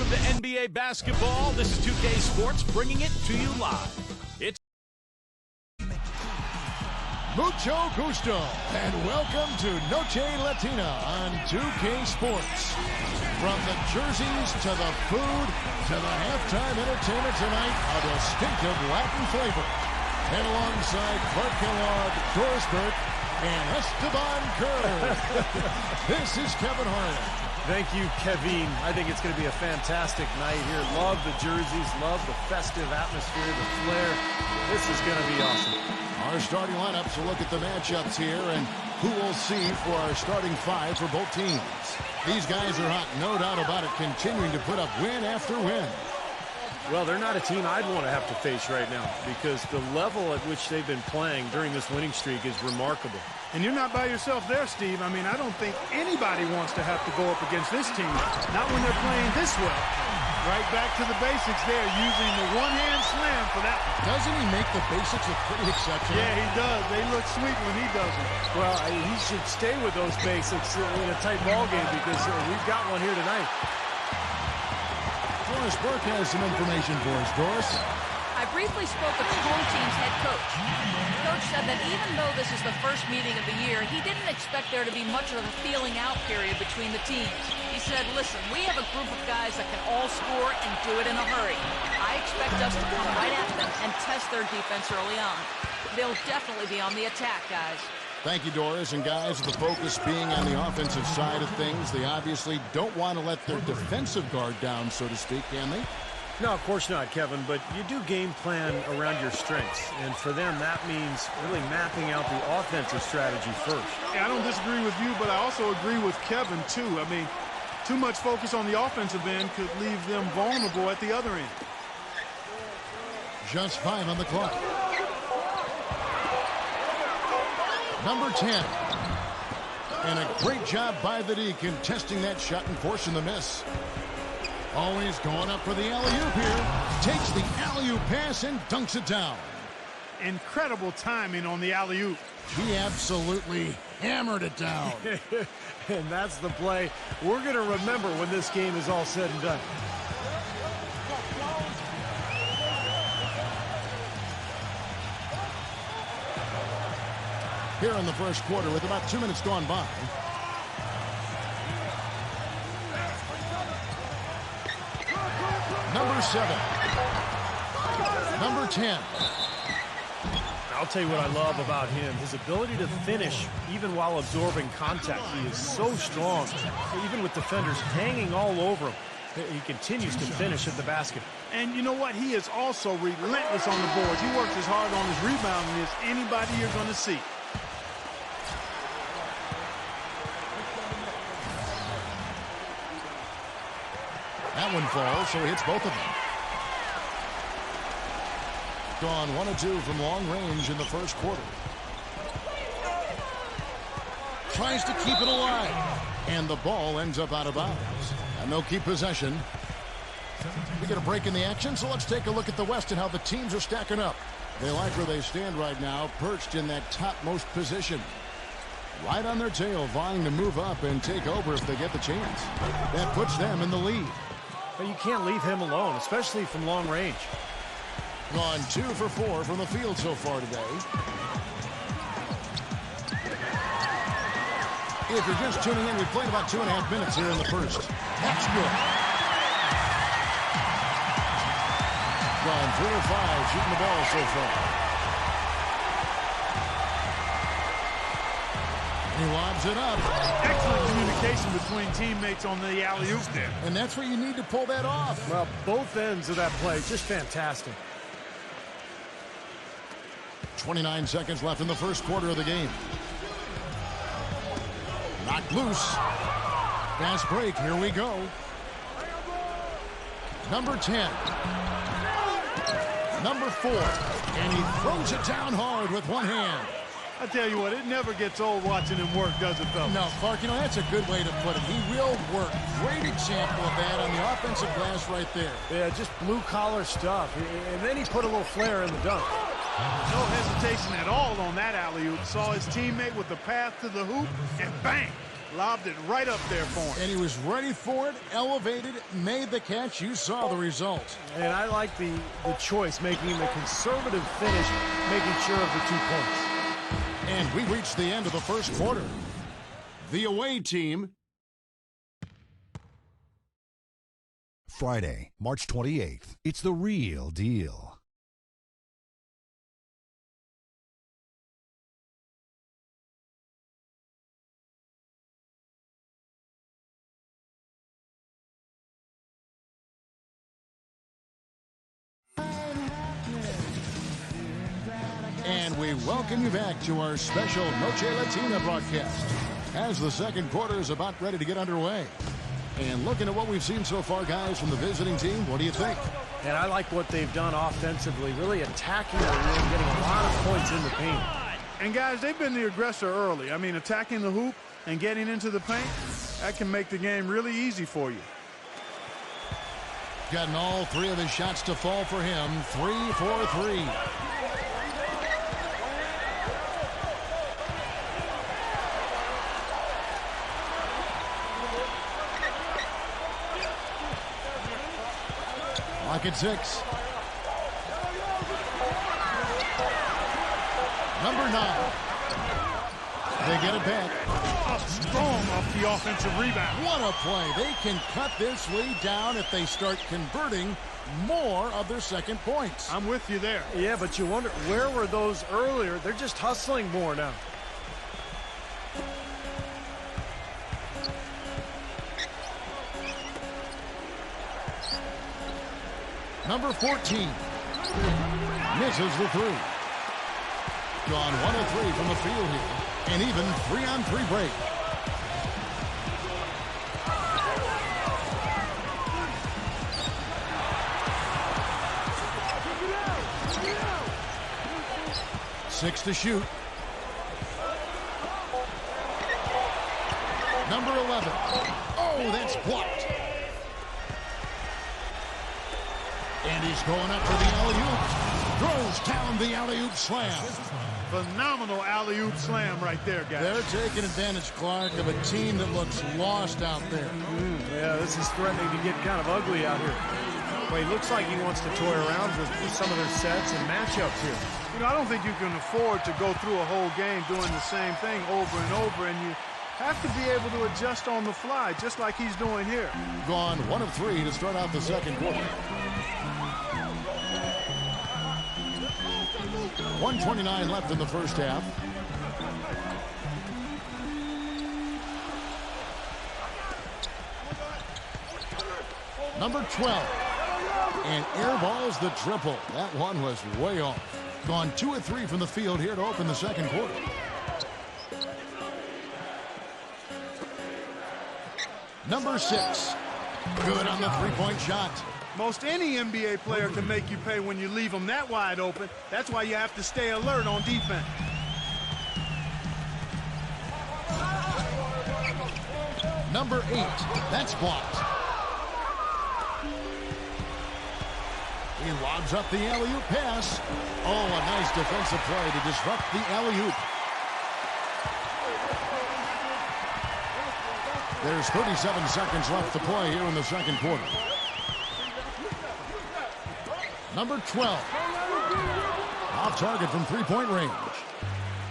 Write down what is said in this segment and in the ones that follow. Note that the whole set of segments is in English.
Welcome to NBA basketball. This is 2K Sports bringing it to you live. It's Mucho gusto, and welcome to Noche Latina on 2K Sports. From the jerseys to the food to the halftime entertainment tonight, a distinctive Latin flavor. And alongside Clark Kellogg, Doris Burke, and Esteban Kerr, this is Kevin Harlan. Thank you, Kevin. I think it's going to be a fantastic night here. Love the jerseys, love the festive atmosphere, the flair. This is going to be awesome. Our starting lineups will look at the matchups here and who we'll see for our starting five for both teams. These guys are hot, no doubt about it, continuing to put up win after win. Well, they're not a team I'd want to have to face right now because the level at which they've been playing during this winning streak is remarkable. And you're not by yourself there, Steve. I mean, I don't think anybody wants to have to go up against this team, not when they're playing this well. Right back to the basics there, using the one-hand slam for that one. Doesn't he make the basics look pretty exceptional? Yeah, he does. They look sweet when he does it. Well, he should stay with those basics in a tight ball game because we've got one here tonight. Doris Burke has some information for us. Doris? I briefly spoke with the home team's head coach. The coach said that even though this is the first meeting of the year, he didn't expect there to be much of a feeling out period between the teams. He said, listen, we have a group of guys that can all score and do it in a hurry. I expect us to come right at them and test their defense early on. They'll definitely be on the attack, guys. Thank you, Doris. And guys, the focus being on the offensive side of things, they obviously don't want to let their defensive guard down, so to speak, can they? No, of course not, Kevin, but you do game plan around your strengths. And for them, that means really mapping out the offensive strategy first. Yeah, I don't disagree with you, but I also agree with Kevin, too. I mean, too much focus on the offensive end could leave them vulnerable at the other end. Just 5 on the clock. Number 10. And a great job by the D contesting that shot and forcing the miss. Always going up for the alley-oop here. Takes the alley-oop pass and dunks it down. Incredible timing on the alley-oop. He absolutely hammered it down. And that's the play we're going to remember when this game is all said and done. Here in the first quarter with about 2 minutes gone by. Number 7. Number 10. I'll tell you what I love about him. His ability to finish even while absorbing contact. He is so strong. Even with defenders hanging all over him, he continues to finish at the basket. And you know what? He is also relentless on the boards. He works as hard on his rebounding as anybody you're going to see. That one falls, so he hits both of them. Gone 1 of 2 from long range in the first quarter. Tries to keep it alive. And the ball ends up out of bounds. And they'll keep possession. We get a break in the action, so let's take a look at the West and how the teams are stacking up. They like where they stand right now, perched in that topmost position. Right on their tail, vying to move up and take over if they get the chance. That puts them in the lead. But you can't leave him alone, especially from long range. Gone 2 for 4 from the field so far today. If you're just tuning in, we played about 2.5 minutes here in the first. That's good. Gone 3 of 5 shooting the ball so far. He lobs it up. Excellent communication between teammates on the alley-oop there. And that's where you need to pull that off. Well, both ends of that play, just fantastic. 29 seconds left in the first quarter of the game. Knocked loose. Fast break. Here we go. Number 10. Number 4. And he throws it down hard with one hand. I tell you what, it never gets old watching him work, does it, fellas? No, Clark, you know, that's a good way to put it. He will work. Great example of that on the offensive glass right there. Yeah, just blue-collar stuff. And then he put a little flair in the dunk. No hesitation at all on that alley-oop. Saw his teammate with the path to the hoop, and bang! Lobbed it right up there for him. And he was ready for it, elevated, made the catch. You saw the result. And I like the choice, making the conservative finish, making sure of the 2 points. And we reached the end of the first quarter. The away team. Friday, March 28th. It's the real deal. And we welcome you back to our special Noche Latina broadcast as the second quarter is about ready to get underway. And looking at what we've seen so far, guys, from the visiting team, what do you think? And I like what they've done offensively, really attacking the rim, getting a lot of points in the paint. And, guys, they've been the aggressor early. I mean, attacking the hoop and getting into the paint, that can make the game really easy for you. Gotten all 3 of his shots to fall for him. 3 for 3. Lock at 6. Number 9. They get it back. Strong off the offensive rebound. What a play. They can cut this lead down if they start converting more of their second points. I'm with you there. Yeah, but you wonder, where were those earlier? They're just hustling more now. Number 14 misses the 3. Gone 1 of 3 from the field here. And even 3-on-3 break. Six to shoot. Number 11. Oh, that's blocked. And he's going up for the alley-oop. Throws down the alley-oop slam. Phenomenal alley-oop slam right there, guys. They're taking advantage, Clark, of a team that looks lost out there. Yeah, this is threatening to get kind of ugly out here. Well, he looks like he wants to toy around with some of their sets and matchups here. You know, I don't think you can afford to go through a whole game doing the same thing over and over, and you have to be able to adjust on the fly, just like he's doing here. Gone 1 of 3 to start out the second quarter. 1:29 left in the first half. Number 12. And airballs the triple. That one was way off. Gone 2 of 3 from the field here to open the second quarter. Number 6. Good on the three-point shot. Most any NBA player can make you pay when you leave them that wide open. That's why you have to stay alert on defense. Number 8. That's blocked. He lobs up the alley-oop pass. Oh, a nice defensive play to disrupt the alley-oop. There's 37 seconds left to play here in the second quarter. Number 12. Off target from three-point range.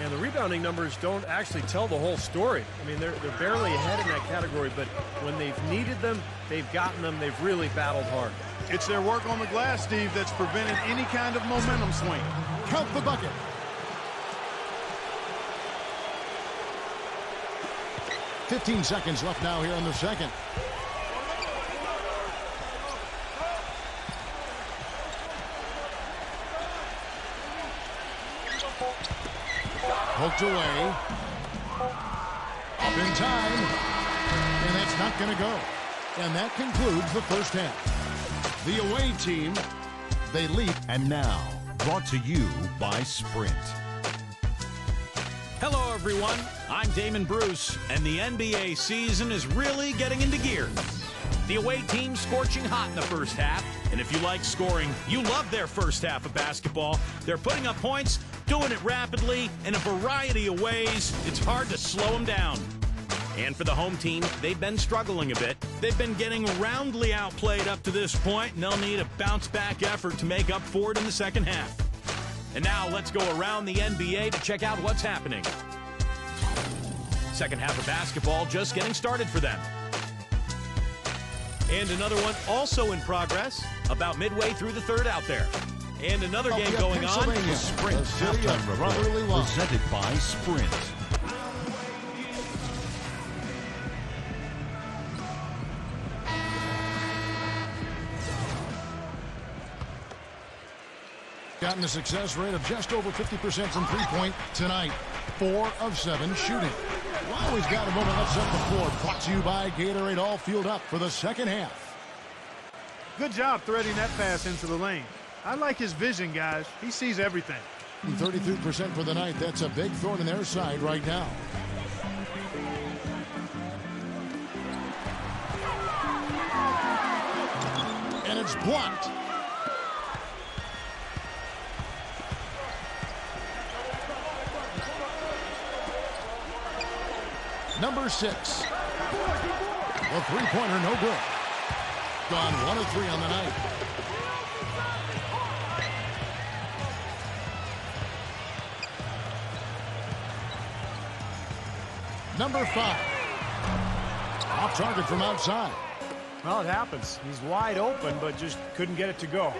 And the rebounding numbers don't actually tell the whole story. I mean, they're barely ahead in that category, but when they've needed them, they've gotten them. They've really battled hard. It's their work on the glass, Steve, that's prevented any kind of momentum swing. Count the bucket. "15 seconds left now here in the second. Poked away. Up in time. And that's not going to go. And that concludes the first half. The away team, they lead. And now, brought to you by Sprint. Hello, everyone. I'm Damon Bruce, and the NBA season is really getting into gear. The away team scorching hot in the first half, and if you like scoring, you love their first half of basketball. They're putting up points, doing it rapidly, in a variety of ways. It's hard to slow them down. And for the home team, they've been struggling a bit. They've been getting roundly outplayed up to this point, and they'll need a bounce-back effort to make up for it in the second half. And now let's go around the NBA to check out what's happening. Second half of basketball just getting started for them. And another one also in progress, about midway through the third out there. And another game going on. The Sprint city of halftime brotherly report love. presented by Sprint. Gotten a success rate of just over 50% from three-point tonight. 4 of 7 shooting. Well, he's got a moment left set the floor. Brought to you by Gatorade, all fueled up for the second half. Good job threading that pass into the lane. I like his vision, guys. He sees everything. 33% for the night. That's a big thorn in their side right now. And it's blocked. Number 6. The three-pointer, no good. Gone 1 of 3 on the night. Number 5. Off target from outside. Well, it happens. He's wide open, but just couldn't get it to go.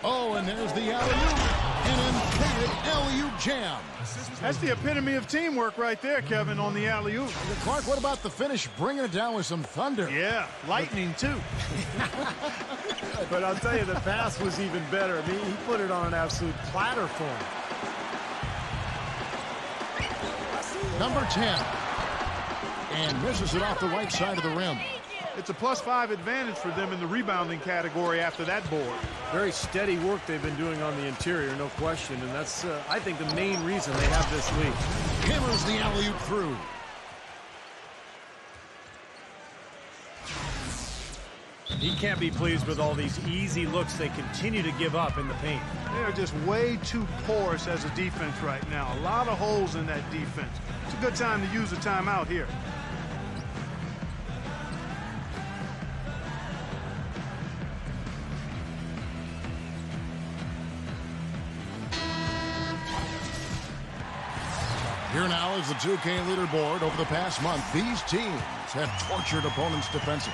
Oh, and there's the alley-oop. An intended alley-oop jam. That's the epitome of teamwork right there, Kevin, on the alley-oop. Clark, what about the finish? Bringing it down with some thunder. Yeah, lightning, too. But I'll tell you, the pass was even better. I mean, he put it on an absolute platter for him. Number 10. And misses it off the right side of the rim. It's a +5 advantage for them in the rebounding category after that board. Very steady work they've been doing on the interior, no question. And that's, I think, the main reason they have this lead. Hammers the alley-oop through. He can't be pleased with all these easy looks they continue to give up in the paint. They are just way too porous as a defense right now. A lot of holes in that defense. It's a good time to use a timeout here. Here now is the 2K leaderboard. Over the past month, these teams have tortured opponents defensively.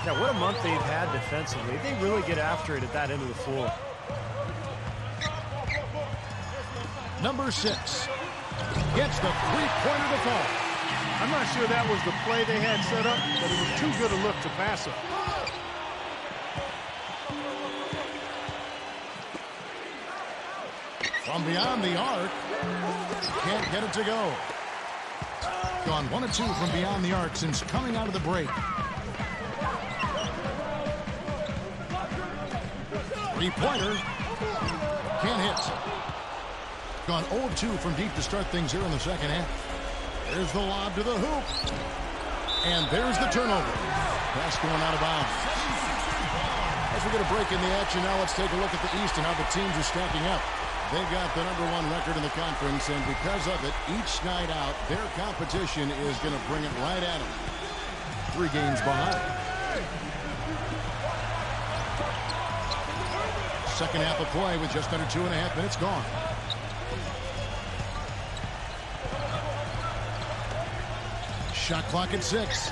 Yeah, what a month they've had defensively. They really get after it at that end of the floor. Number 6 gets the three-pointer to fall. I'm not sure that was the play they had set up, but it was too good a look to pass up. From beyond the arc. Can't get it to go. Gone 1 of 2 from beyond the arc since coming out of the break. Three-pointer. Can't hit. Gone 0 of 2 from deep to start things here in the second half. There's the lob to the hoop. And there's the turnover. Pass going out of bounds. As we get a break in the action now, let's take a look at the East and how the teams are stacking up. They've got the #1 record in the conference, and because of it, each night out, their competition is going to bring it right at them. 3 games behind. Second half of play with just under 2.5 minutes gone. Shot clock at 6.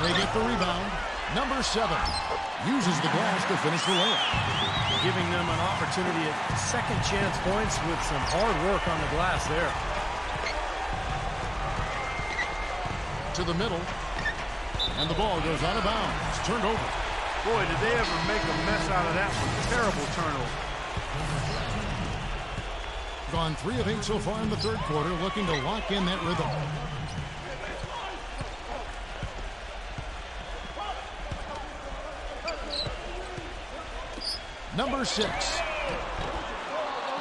They get the rebound. Number 7 uses the glass to finish the layup. Giving them an opportunity at second chance points with some hard work on the glass there. To the middle. And the ball goes out of bounds. It's turned over. Boy, did they ever make a mess out of that one. Terrible turnover. Gone 3 of 8 so far in the third quarter, looking to lock in that rhythm. Number 6.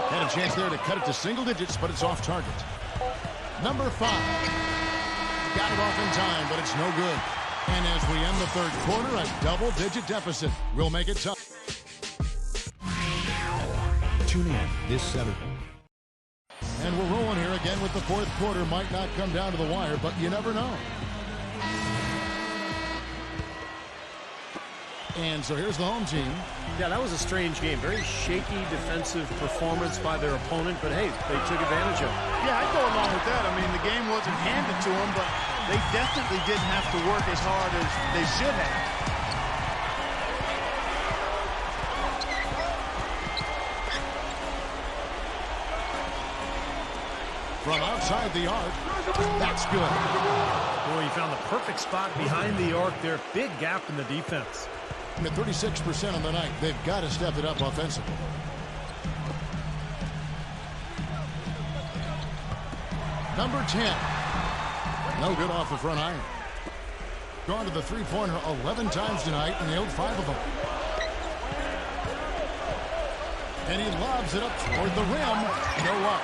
Had a chance there to cut it to single digits, but it's off target. Number 5. Got it off in time, but it's no good. And as we end the third quarter, a double-digit deficit will make it tough. Tune in this Saturday. And we're rolling here again with the fourth quarter. Might not come down to the wire, but you never know. And so here's the home team. Yeah, that was a strange game. Very shaky defensive performance by their opponent, but hey, they took advantage of it. Yeah, I'd go along with that. I mean, the game wasn't handed to them, but they definitely didn't have to work as hard as they should have. From outside the arc, that's good. Boy, he found the perfect spot behind the arc there. Big gap in the defense. At 36% on the night, they've got to step it up offensively. Number 10. No good off the front iron. Gone to the three-pointer 11 times tonight and nailed 5 of them. And he lobs it up toward the rim. No luck.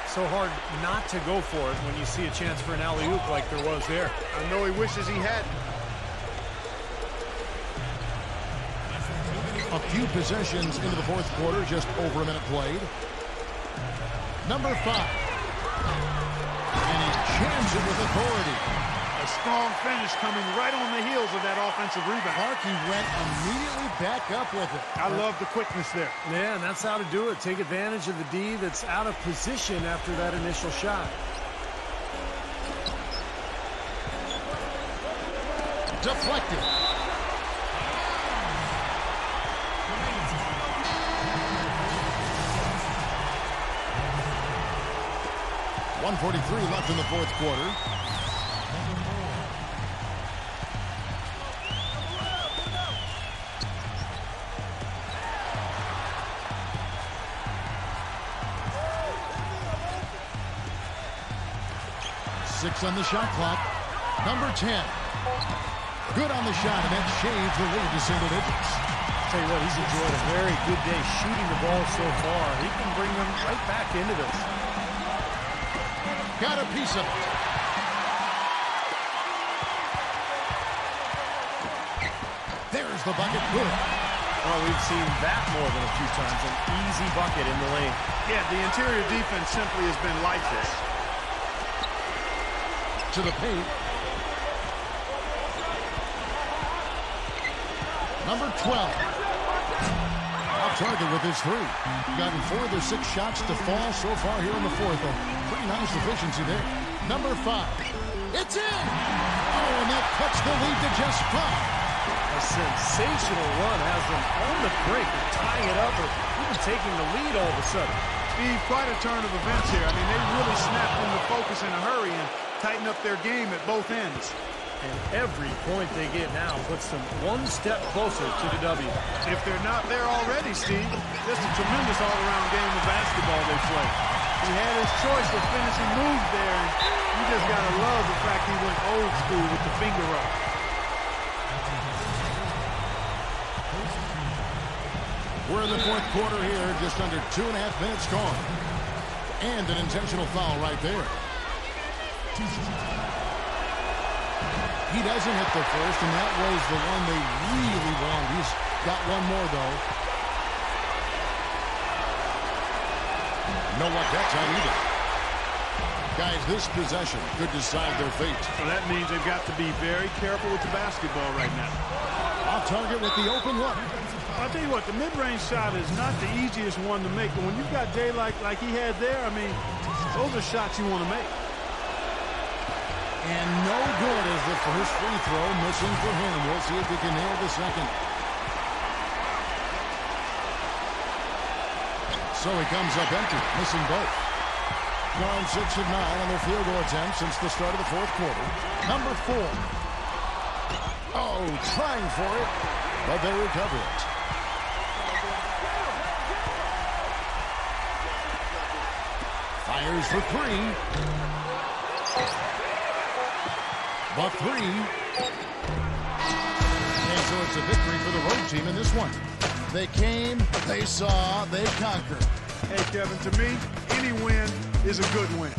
So hard not to go for it when you see a chance for an alley-oop like there was there. I know he wishes he hadn't. A few possessions into the fourth quarter, just over a minute played. Number 5. And he jams it with authority. A strong finish coming right on the heels of that offensive rebound. He went immediately back up with it. I love the quickness there. Yeah, and that's how to do it. Take advantage of the D that's out of position after that initial shot. Deflected. 1:43 left in the fourth quarter. Six on the shot clock. Number 10. Good on the shot, and that shaves the lead to single digits. Tell you what, he's enjoyed a very good day shooting the ball so far. He can bring them right back into this. Got a piece of it. There's the bucket. Good. Well, we've seen that more than a few times. An easy bucket in the lane. Yeah, the interior defense simply has been lifeless. To the paint. Number 12. Off target with his 3. Gotten 4 of their 6 shots to fall so far here in the fourth. A pretty nice efficiency there. Number 5. It's in! Oh, and that cuts the lead to just 5. A sensational run has them on the break, or tying it up, or even taking the lead all of a sudden. Steve, quite a turn of events here. I mean, they really snapped into focus in a hurry and tighten up their game at both ends. And every point they get now puts them one step closer to the W. If they're not there already, Steve, just a tremendous all-around game of basketball they play. He had his choice of finishing moves there, and you just got to love the fact he went old school with the finger up. We're in the fourth quarter here, just under 2.5 minutes gone. And an intentional foul right there. He doesn't hit the first, and that was the one they really wanted. He's got one more, though. No luck that time either. Guys, this possession could decide their fate. So that means they've got to be very careful with the basketball right now. Off target with the open look. I'll tell you what, the mid-range shot is not the easiest one to make, but when you've got daylight like he had there, I mean, those are shots you want to make. And no good as the first free throw missing for him. We'll see if he can nail the second. So he comes up empty, missing both. Gone 6 of 9 on their field goal attempts since the start of the fourth quarter. Number 4. Oh, trying for it, but they recover it. Fires for 3. But 3. And so it's a victory for the road team in this one. They came, they saw, they conquered. Hey, Kevin, to me, any win is a good win.